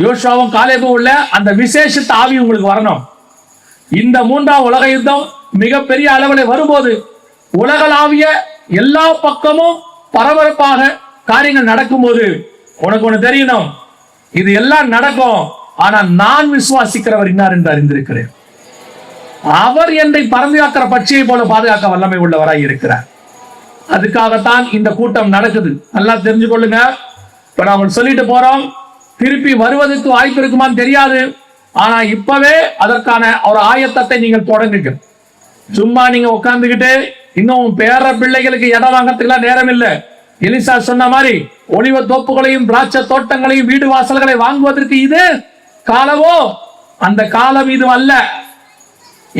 யோசுவாவும் காலேபும் உள்ள அந்த விசேஷித்த ஆவி உங்களுக்கு வரணும். இந்த மூன்றாம் உலக யுத்தம் மிகப்பெரிய அளவில் வரும்போது உலகளாவிய எல்லா பக்கமும் பரபரப்பாக காரியங்கள் நடக்கும்போது உனக்கு ஒண்ணு தெரியணும், இது எல்லாம் நடக்கும். ஆனா நான் விசுவாசிக்கிறவர் இன்னார் என்று அறிந்திருக்கிறேன். அவர் என்னை பறந்துகாக்கிற பட்சியை போல பாதுகாக்க வல்லமை உள்ளவராய் இருக்கிறார். அதுக்காகத்தான் இந்த கூட்டம் நடக்குது. நல்லா தெரிஞ்சு கொள்ளுங்க. இப்ப நாம சொல்லிட்டு போறோம், திருப்பி வருவதற்கு வாய்ப்பு இருக்குமான்னு தெரியாது. ஆனா இப்பவே அதற்கான ஒரு ஆயத்தத்தை நீங்கள் தொடங்குங்க. சும்மா நீங்க உட்கார்ந்துகிட்டு இன்னும் பேர பிள்ளைகளுக்கு இடம் வாங்கறதுக்குலாம் நேரம் இல்லை. எலிசா சொன்ன மாதிரி ஒலிவ தோப்புகளையும் திராட்சை தோட்டங்களையும் வீடு வாசல்களை வாங்குவதற்கு இது காலமோ? அந்த காலம் இது அல்ல.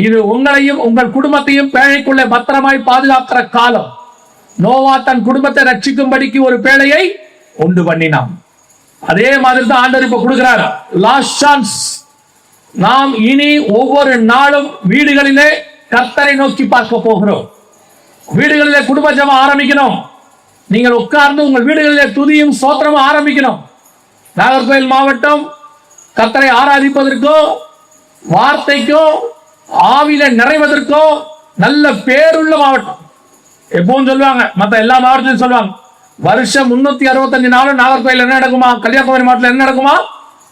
இது உங்களையும் உங்கள் குடும்பத்தையும் பேழைக்குள்ளே பத்திரமாய் பாதுகாக்கிற காலம். நோவா தன் குடும்பத்தை ரட்சிக்கும்படிக்கு ஒரு பேழையை உண்டு பண்ணினான். அதே மாதிரி தான் ஆண்டவர் இப்ப கொடுக்கிறார். Last chance. நாம் இனி ஒவ்வொரு நாளும் வீடுகளிலே கர்த்தரை நோக்கி பார்க்க போகிறோம். வீடுகளிலே குடும்ப ஜெபம் ஆரம்பிக்கணும். நீங்கள் உட்கார்ந்து உங்கள் வீடுகளிலே துதியும் ஸ்தோத்திரமும் ஆரம்பிக்கணும். நாகர்கோவில் மாவட்டம் கர்த்தரை ஆராதிப்பதற்கோ வார்த்தைக்கோ ஆவியில நிறைவதற்கோ நல்ல பேருள்ள மாவட்டம். எப்பவும் சொல்லுவாங்க, மற்ற எல்லா மாவட்டத்திலும் சொல்லுவாங்க, வருஷம் 365 நாளும் நாகர்கோவில் என்ன நடக்குமா, கன்னியாகுமரி மாவட்டத்தில் என்ன நடக்குமா,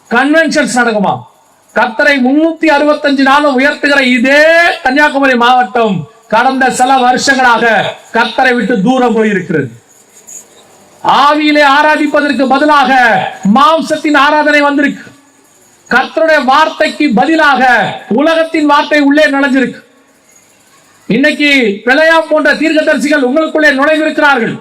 கன்வென்ஷன்ஸ் நடக்குமா. கர்த்தரை 365 நாளும் உயர்த்துகிற இதே கன்னியாகுமரி மாவட்டம் கடந்த சில வருஷங்களாக கர்த்தரை விட்டு தூரம் போயிருக்கிறது. ஆவியிலே ஆராதிப்பதற்கு பதிலாக மாம்சத்தின் ஆராதனை வந்திருக்கு. கர்த்தருடைய வார்த்தைக்கு பதிலாக உலகத்தின் வார்த்தை உள்ளே நுழைஞ்சிருக்கு. இன்னைக்கு பிழையா போன்ற தீர்க்கதரிசிகள் உங்களுக்குள்ளே நுழைந்திருக்கிறார்கள்.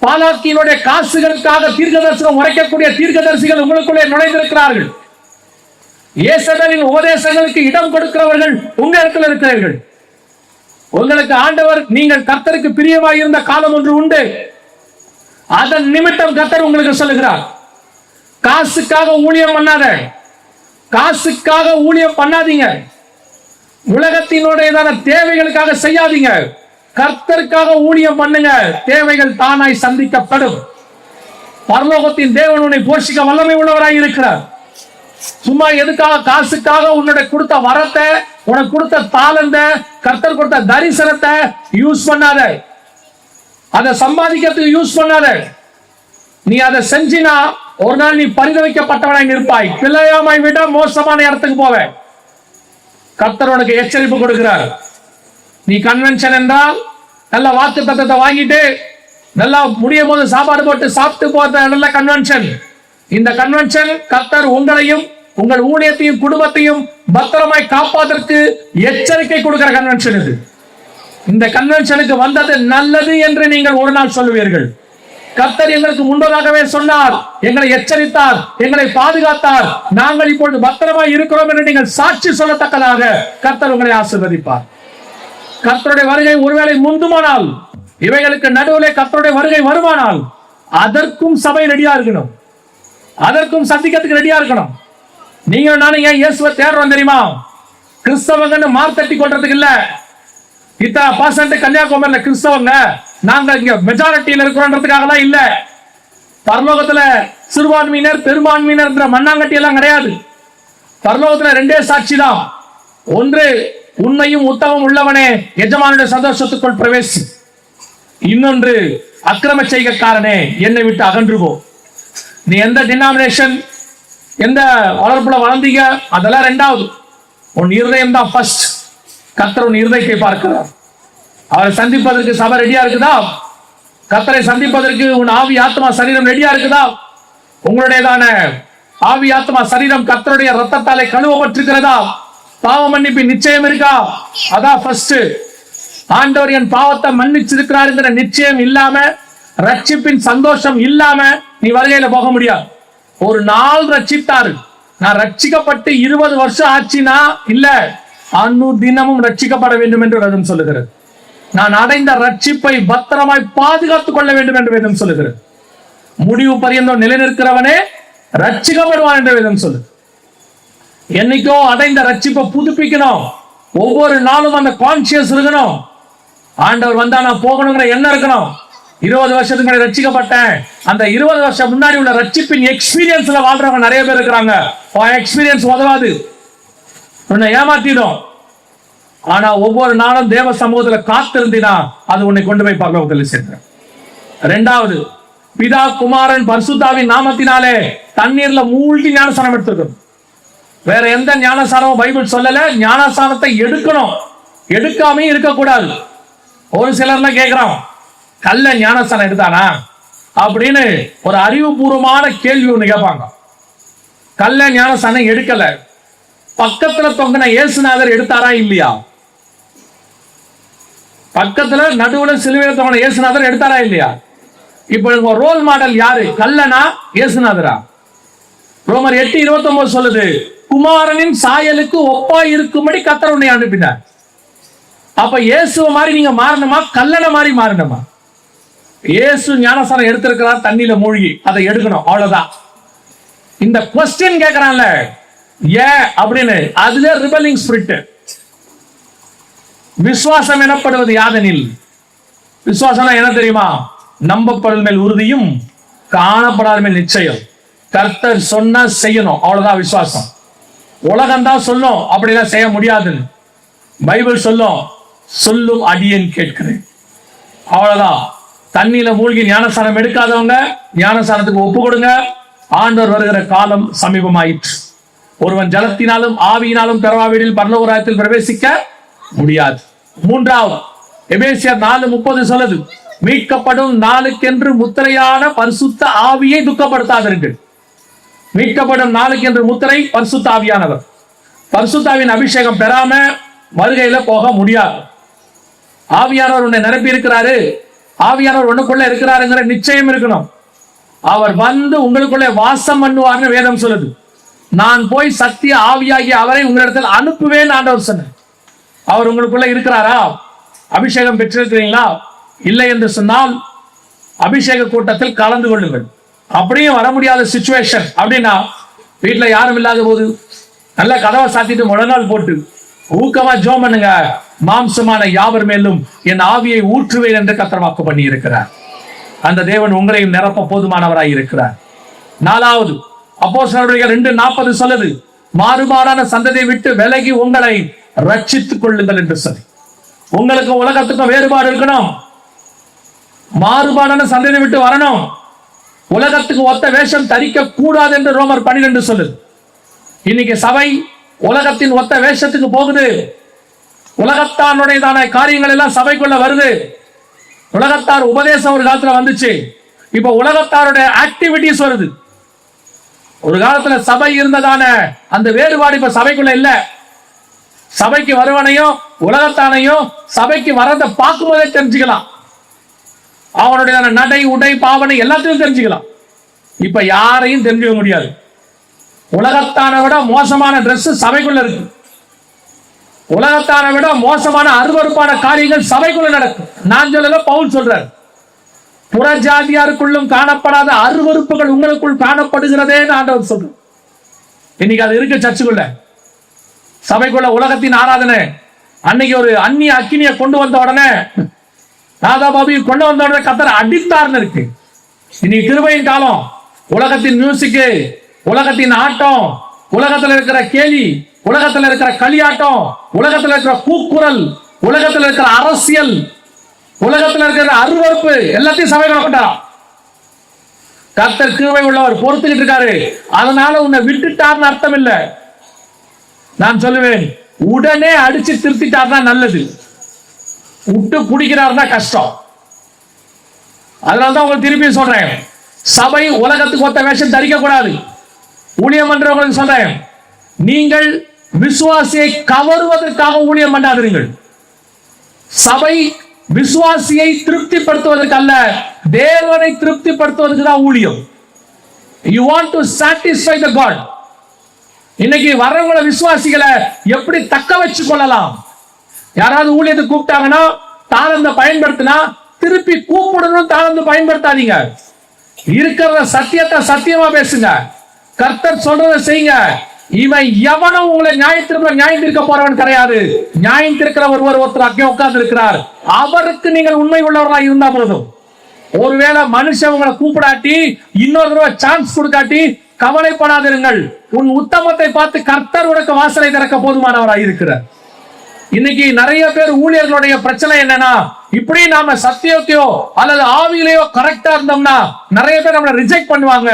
பாலாக்கியினுடைய காசுகளுக்காக தீர்க்கதரிசனம் உரைக்கக்கூடிய தீர்க்கதரிசிகள் உங்களுக்குள்ளே நுழைந்திருக்கிறார்கள். இயேசுவின் உபதேசங்களுக்கு இடம் கொடுக்கிறவர்கள் உங்க இடத்துல இருக்கிறார்கள். உங்களுக்கு ஆண்டவர் நீங்கள் கர்த்தருக்கு பிரியமாய் இருந்த காலம் ஒன்று உண்டு. அதன் நிமித்தம் கர்த்தர் உங்களுக்கு சொல்லுகிறார், காசுக்காக ஊழியம் பண்ணாத, காசுக்காக ஊழியம் பண்ணாதீங்க, உலகத்தினுடைய தேவைகளுக்காக செய்யாதீங்க, கர்த்தருக்காக ஊழியம் பண்ணுங்க. தேவைகள் தானாய் சந்திக்கப்படும். பரலோகத்தின் தேவன் உன்னை போஷிக்க வல்லமை உள்ளவராய் இருக்கிறார். சும்மா எதுக்காக காசுக்காக உன்னுடைய கொடுத்த வரத்தை, உனக்கு கொடுத்த தாளந்த, கர்த்தர் கொடுத்த தரிசனத்தை யூஸ் பண்ணாத. அதை சம்பாதிக்கிறதுக்கு யூஸ் பண்ணாத. நீ அதை செஞ்சினா ஒரு நாள் நீ பரிதவிக்கப்பட்டவனாய் இருப்பாய். பிள்ளையாமை விட மோசமான இடத்துக்கு போவ. கர்த்தர் உனக்கு எச்சரிப்பு கொடுக்கிறார். நீ கன்வென்ஷன் என்றால் நல்ல வாக்கு தத்தத்தை வாங்கிட்டு நல்லா முடியும் போது சாப்பாடு போட்டு சாப்பிட்டு போற நல்ல கன்வென்ஷன். இந்த கன்வென்ஷன் கர்த்தர் உங்களையும் உங்கள் ஊழியத்தையும் குடும்பத்தையும் பத்திரமாய் காப்பாதற்கு எச்சரிக்கை கொடுக்கிற கன்வென்ஷன் இது. இந்த கன்வென்ஷனுக்கு வந்தது நல்லது என்று நீங்கள் ஒரு நாள் சொல்லுவீர்கள். கர்த்தர் எங்களுக்கு முன்பதாகவே சொன்னார், எங்களை எச்சரித்தார், எங்களை பாதுகாத்தார், நாங்கள் இப்பொழுது பத்திரமாய் இருக்கிறோம் என்று நீங்கள் சாட்சி சொல்லத்தக்கதாக கர்த்தர் உங்களை ஆசீர்வதிப்பார். கர்த்தருடைய வருகை ஒருவேளை முந்துமானால், இவைகளுக்கு நடுவிலே கர்த்தருடைய வருகை வருமானால், அதற்கும் சபை ரெடியா இருக்கணும், அதற்கும் சந்திக்கிறதுக்கு ரெடியா இருக்கணும். நீங்க நானும் ஏன் இயேசுவை தேடுறோம் தெரியுமா? கிறிஸ்தவங்கன்னு மார்த்தட்டி கொள்றதுக்கு இல்ல. இத்தனை பர்சன்ட் கன்னியாகுமரியில கிறிஸ்தவங்க, நாங்க இங்க மெஜாரிட்டியில இருக்கிறோன்றதுக்காக இல்ல. பரலோகத்துல சிறுபான்மையினர் பெரும்பான்மையினர் மண்ணாங்கட்டி எல்லாம் கிடையாது. பரலோகத்துல ரெண்டே சாட்சி தான். ஒன்று, உண்மையும் உத்தமம் உள்ளவனே எஜமானுடைய சந்தோஷத்துக்குள் பிரவேசி. இன்னொன்று, அக்கிரம செய்கைக்காரனே என்னை விட்டு அகன்று போ. நீ எந்த டினாமினேஷன், எந்த வளர்ப்புல வளர்ந்தீங்க, அதெல்லாம் ரெண்டாவது. உன் இருதயம் தான் ஃபர்ஸ்ட். கர்த்தர் உன் இருதயத்தை பார்க்கிறார். அவரை சந்திப்பதற்கு சபை ரெடியா இருக்குதா? கர்த்தரை சந்திப்பதற்கு உன் ஆவி ஆத்மா சரீரம் ரெடியா இருக்குதா? உங்களுடையதான ஆவி ஆத்மா சரீரம் கர்த்தருடைய ரத்தத்தாலே கழுவப்பட்டிருக்கிறதா? பாவ மன்னிப்பு நிச்சயம் இருக்கா? அதான் ஃபர்ஸ்ட். ஆண்டவர் என் பாவத்தை மன்னிச்சிருக்கிறார் என்கிற நிச்சயம் இல்லாம, ரட்சிப்பின் சந்தோஷம் இல்லாம நீ வருகையில போக முடியாது. ஒரு நாள் ரட்சித்தாரு, நான் ரட்சிக்கப்பட்டு 20 வருஷம் ஆச்சுனா இல்ல, தினமும் ரட்சிக்கப்பட வேண்டும் என்று வேதம் சொல்லுகிறது. நான் அடைந்த ரட்சிப்பை பத்திரமாய் பாதுகாத்துக் கொள்ள வேண்டும் என்று வேதம் சொல்லுகிறது. முடிவு பரியந்தம் நிலைநிற்கிறவனே ரட்சிக்கப்படுவான் என்று வேதம் சொல்லு. என்னைக்கோ அடைந்த ரட்சிப்பை புதுப்பிக்கணும். ஒவ்வொரு நாளும் அந்த கான்சியஸ் இருக்கணும். ஆண்டவர் வந்தா நான் போகணுங்கிற எண்ணம் இருக்கணும். 20 வருஷத்துக்கு முன்னாடி ரட்சிக்கப்பட்டேன். அந்த 20 வருஷம் முன்னாடி உள்ள ரட்சிப்பின் எக்ஸ்பீரியன்ஸ்ல வாழ்றவங்க நிறைய பேர் இருக்கிறாங்க. எக்ஸ்பீரியன்ஸ் உதவாது, உன்னை ஏமாத்திடும். ஆனா ஒவ்வொரு நாளும் தேவ சமூகத்துல காத்திருந்தினா அது உன்னை கொண்டு போய் பரலோகத்தில் சேர்க்க. இரண்டாவது, பிதா குமாரன் பரிசுத்தாவின் நாமத்தினாலே தண்ணீர்ல மூழ்கி ஞானஸ்நானம் எடுத்துக்கணும். வேற எந்த ஞானஸ்நானமும் பைபிள் சொல்லல. ஞானஸ்நானத்தை எடுக்கணும், எடுக்காம இருக்கக்கூடாது. ஒரு சிலர்லாம் கேட்கிறான், கல்ல ஞானஸ்நானம் எடுத்தானா அப்படின்னு ஒரு அறிவுபூர்வமான கேள்வி ஒண்ணு கேட்பாங்க. கல்ல ஞானஸ்நானம் எடுக்கல. பக்கத்துல தொங்கின இயேசுநாதர் எடுத்தாரா இல்லையா? பக்கத்துல நடுவுல சிலுவையில தொங்கின இயேசுநாதர் எடுத்தாரா இல்லையா? இப்ப ரோல் மாடல் யாரு? கல்லனா இயேசுநாதரா? ரோமர் 8:29 சொல்லுது, குமாரனின் சாயலுக்கு ஒப்பா இருக்கும்படி கர்த்தர் உன்னை அனுப்பினார். அப்ப இயேசுவ மாதிரி நீங்க மாறணுமா, கல்லனை மாதிரி மாறணுமா? இயேசு ஞானஸ்நானம் எடுத்திருக்கிறார் தண்ணியில மூழ்கி, அதை எடுக்கணும், அவ்வளவுதான். இந்த கொஸ்டின் கேட்கறான்ல ஏன் அப்படின்னு, அதுல ரிபலிங் ஸ்பிரிட். விசுவாசம் எனப்படுவது யாதெனில், விசுவாசம் என்ன தெரியுமா? நம்பப்படுவது மேல் உறுதியும் காணப்படாத மேல் நிச்சயம். கர்த்தர் சொன்னா செய்யணும், அவ்வளவுதான் விசுவாசம். உலகம் தான் சொல்லும் அப்படிலாம் செய்ய முடியாதுன்னு. பைபிள் சொல்லும், சொல்லும் அடியேன் கேட்கிறேன், அவ்வளவுதான். தண்ணியில மூழ்கி ஞானஸ்நானம் எடுக்காதவங்க ஞானஸ்நானத்துக்கு ஒப்பு கொடுங்க. ஆண்டவர் வருகிற காலம் சமீபமாயிற்று. ஒருவன் ஜலத்தினாலும் ஆவியினாலும் பிறவாவிடில் பரலோக ராஜ்யத்தில் பிரவேசிக்க முடியாது. மூன்றாவது, எபேசியர் 4:30 சொல்லுது, மீட்கப்படும் நாளுக்கென்று முத்திரையான பரிசுத்த ஆவியை துக்கப்படுத்தாதீர்கள். மீட்கப்படும் நாளுக்கென்று முத்திரை பரிசுத்த ஆவியானவர். பரிசுத்தாவின் அபிஷேகம் பெறாம வருகையில போக முடியாது. ஆவியானவர் உன்னை நிரப்பி இருக்கிறாரு, ஆவியானவர் உனக்குள்ள இருக்கிறாருங்கிற நிச்சயம் இருக்கணும். அவர் வந்து உங்களுக்குள்ளே வாசம் பண்ணுவார்னு வேதம் சொல்லுது. நான் போய் சத்திய ஆவியாகி அவரை உங்களிடத்தில் அனுப்புவேன் ஆண்டவர் சொன்னார். அவர் உங்களுக்குள்ள இருக்கிறாரா? அபிஷேகம் பெற்றிருக்கிறீங்களா? இல்லை என்று சொன்னால் அபிஷேக கூட்டத்தில் கலந்து கொள்ளுங்கள். அப்படியும் வர முடியாத சிச்சுவேஷன் அப்படின்னா, வீட்டுல யாரும் இல்லாத போது நல்ல கதவை சாத்திட்டு முழங்கால் போட்டு ஊக்கமா ஜெபம் பண்ணுங்க. மாம்சமான யாவர் மேலும் என் ஆவியை ஊற்றுவேன் என்று கர்த்தர் வாக்கு பண்ணி இருக்கிறார். அந்த தேவன் உங்களையும் நிரப்ப போதுமானவராய் இருக்கிறார். நாலாவது, அப்போஸ்தலர்கள் 2:40 சொல்லுது, மாறுபாடான சந்ததியை விட்டு விலகி உங்களை ரட்சித்துக் கொள்ளுங்கள் என்று சொல்லி. உங்களுக்கு உலகத்துக்கும் வேறுபாடு இருக்கணும். மாறுபாடான சந்ததியை விட்டு வரணும். உலகத்துக்கு ஒத்த வேஷம் தரிக்க கூடாது என்று ரோமர் 12 சொல்லுது. இன்னைக்கு சபை உலகத்தின் ஒத்த வேஷத்துக்கு போகுது. உலகத்தானுடையதான காரியங்கள் எல்லாம் சபைக்குள்ள வருது. உலகத்தார் உபதேசம் ஒரு காலத்துல வந்துச்சு, இப்ப உலகத்தாருடைய ஆக்டிவிட்டிஸ் வருது. ஒரு காலத்துல சபை இருந்ததான அந்த வேறுபாடு இப்ப சபைக்குள்ள இல்ல. சபைக்கு வருவனையும் உலகத்தானையும் சபைக்கு வரதை பார்க்கும்போதே தெரிஞ்சுக்கலாம். அவனுடைய நடை உடை பாவனை எல்லாத்தையும் தெரிஞ்சுக்கலாம். இப்ப யாரையும் தெரிஞ்சுக்க முடியாது. உலகத்தானை விட மோசமான டிரெஸ் சபைக்குள்ள இருக்கு. உலகத்தானை விட மோசமான அருவருப்பான காரியங்கள் சபைக்குள்ள நடக்கும். நான் சொல்லல, பவுல் சொல்றார். புறஜாதியாருக்குள்ளும் காணப்படாத அருவருப்புகள் உங்களுக்குள் காணப்படுகிறதே ஆண்டவர் சொல்ற. இன்னைக்கு அது இருக்கு சர்ச்சுக்குள்ள, சபைக்குள்ள. உலகத்தின் ஆராதனை அன்னைக்கு ஒரு அந்நிய அக்கினியை கொண்டு வந்த உடனே, நாதாபாபி கொண்டு வந்த உடனே கர்த்தர் அடித்தார்னு இருக்கு. இன்னைக்கு கிருபையின் காலம். உலகத்தின் மியூசிக்கு, உலகத்தின் ஆட்டம், உலகத்தில் இருக்கிற கேலி, உலகத்தில் இருக்கிற களியாட்டம், உலகத்தில் இருக்கிற கூக்குரல், உலகத்தில் இருக்கிற அரசியல், உலகத்தில் இருக்கிற அருவருப்பு எல்லாத்தையும் சபைக்குள்ள கொண்டாராம். கர்த்தர் கிருபை உள்ளவர், பொறுத்துக்கிட்டு இருக்காரு. அதனால உன்னை விட்டுட்டார்னு அர்த்தம் இல்லை. நான் சொல்லுவேன், உடனே அடிச்சு திருத்திட்டார்னா நல்லது, விட்டு குடிக்கிறார்னா கஷ்டம். அதனால்தான் உங்களுக்கு திருப்பி சொல்றேன், சபை உலகத்துக்கு ஒத்த வேஷம் தரிக்க கூடாது. ஊழியம் பண்றவங்களுக்கு சொல்றேன், நீங்கள் விசுவாசியை கவருவதற்காக ஊழியம் பண்ணாதீர்கள். சபை விசுவாசியை திருப்திப்படுத்துவதற்கு அல்ல, தேவனை திருப்திப்படுத்துவதற்கு தான் ஊழியம். You want to satisfy the God. இன்னைக்கு வரவங்கள விசுவாசிகளை எப்படி தக்க வச்சு கொள்ளலாம்? யாராவது ஊழியத்தை கூப்பிட்டாங்கன்னா தாளந்த பயன்படுத்தினா திருப்பி கூப்பிடணும், தாளந்து பயன்படுத்தாதீங்க. இருக்கிற சத்தியத்தை சத்தியமா பேசுங்க. கர்த்தர் சொல்றதை செய்யுங்க. இவன் எவனும் உங்களை நியாயம் தீர்க்க போறவன் கிடையாது. நியாயம் தீர்க்கிற ஒருத்தர் அங்கே உட்கார்ந்து இருக்கிறார். அவருக்கு நீங்கள் உண்மை உள்ளவர்களாக இருந்தா போதும். ஒருவேளை மனுஷன் உங்களை கூப்பிடாட்டி, இன்னொரு தடவை சான்ஸ் கொடுக்காட்டி கவலைப்படாதிருங்கள். உன் உத்தமத்தை பார்த்து கர்த்தர் உனக்கு வாசலை திறக்க போதுமானவராய் இருக்கிறார். இன்னைக்கு நிறைய பேர் ஊழியர்களுடைய பிரச்சனை என்னன்னா, இப்படி நாம சத்தியத்தையோ அல்லது ஆவியிலையோ கரெக்டா இருந்தோம்னா நிறைய பேர் நம்மளை ரிஜெக்ட் பண்ணுவாங்க.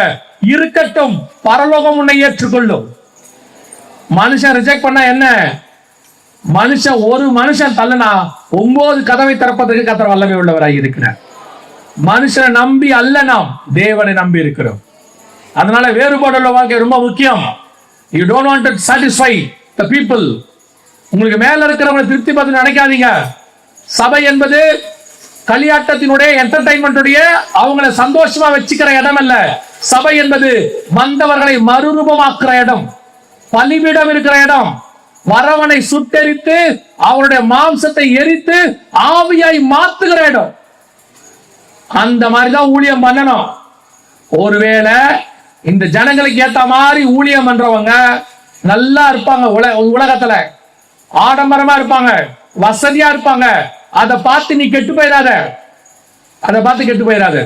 இருக்கட்டும், பரலோகம் உன்னை ஏற்றுக்கொள்ளும். மனுஷன் ரிஜெக்ட் பண்ணா என்ன? ஒரு மனுஷன் தள்ளனா 9 கதவை திறப்பதற்கு கர்த்தர் வல்லமை உள்ளவராய் இருக்கிறார். மனுஷனை நம்பி அல்ல, நாம் தேவனை நம்பி இருக்கிறோம். அதனால வேறுபாடுள்ள வாழ்க்கை ரொம்ப முக்கியம். You don't want to satisfy the people. உங்களுக்கு மேல இருக்கிறவங்களை திருப்தி பார்த்து நினைக்காதீங்க. சபை என்பது களியாட்டத்தினுடைய என்டர்டைன்மெண்ட்டுடைய அவங்களை சந்தோஷமா வச்சுக்கிற இடம் அல்ல. சபை என்பது வந்தவர்களை மறுரூபமாக்குற இடம், பலிபீடம் இருக்கிற இடம், வரவனை சுட்டெரித்து அவருடைய மாம்சத்தை எரித்து ஆவியாய் மாத்துகிற இடம். அந்த மாதிரிதான் ஊழியம் பண்ணணும். ஒருவேளை இந்த ஜனங்களுக்கு ஏத்த மாதிரி ஊழியம் பண்றவங்க நல்லா இருப்பாங்க, உலகத்துல ஆடம்பரமா இருப்பாங்க, வசதியா இருப்பாங்க. அதை பார்த்து நீ கெட்டு போயிடாத. அதை பார்த்து கெட்டு போயிடாத.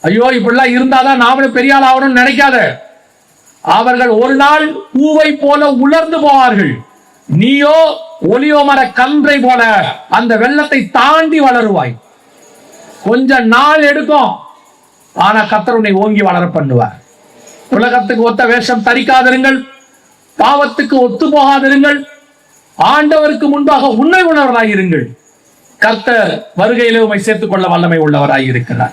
ஐயோ இப்படிலாம் இருந்தாதான் நாமளும் பெரிய ஆள் ஆகணும்னு நினைக்காத. அவர்கள் ஒரு நாள் பூவை போல உலர்ந்து போவார்கள். நீயோ ஒலிவ மர கன்றை போல அந்த வெள்ளத்தை தாண்டி வளருவாய். கொஞ்ச நாள் எடுக்கும், ஆனா கர்த்தர் உன்னை ஓங்கி வளர பண்ணுவார். உலகத்துக்கு ஒத்த வேஷம் தரிக்காதிருங்கள், பாவத்துக்கு ஒத்து போகாதிருங்கள், ஆண்டவருக்கு முன்பாக உண்மை உணர்வராயிருங்கள். கர்த்தர் வருகையிலே உம்மை சேர்த்துக் கொள்ள வல்லமை உள்ளவராய் இருக்கிறார்.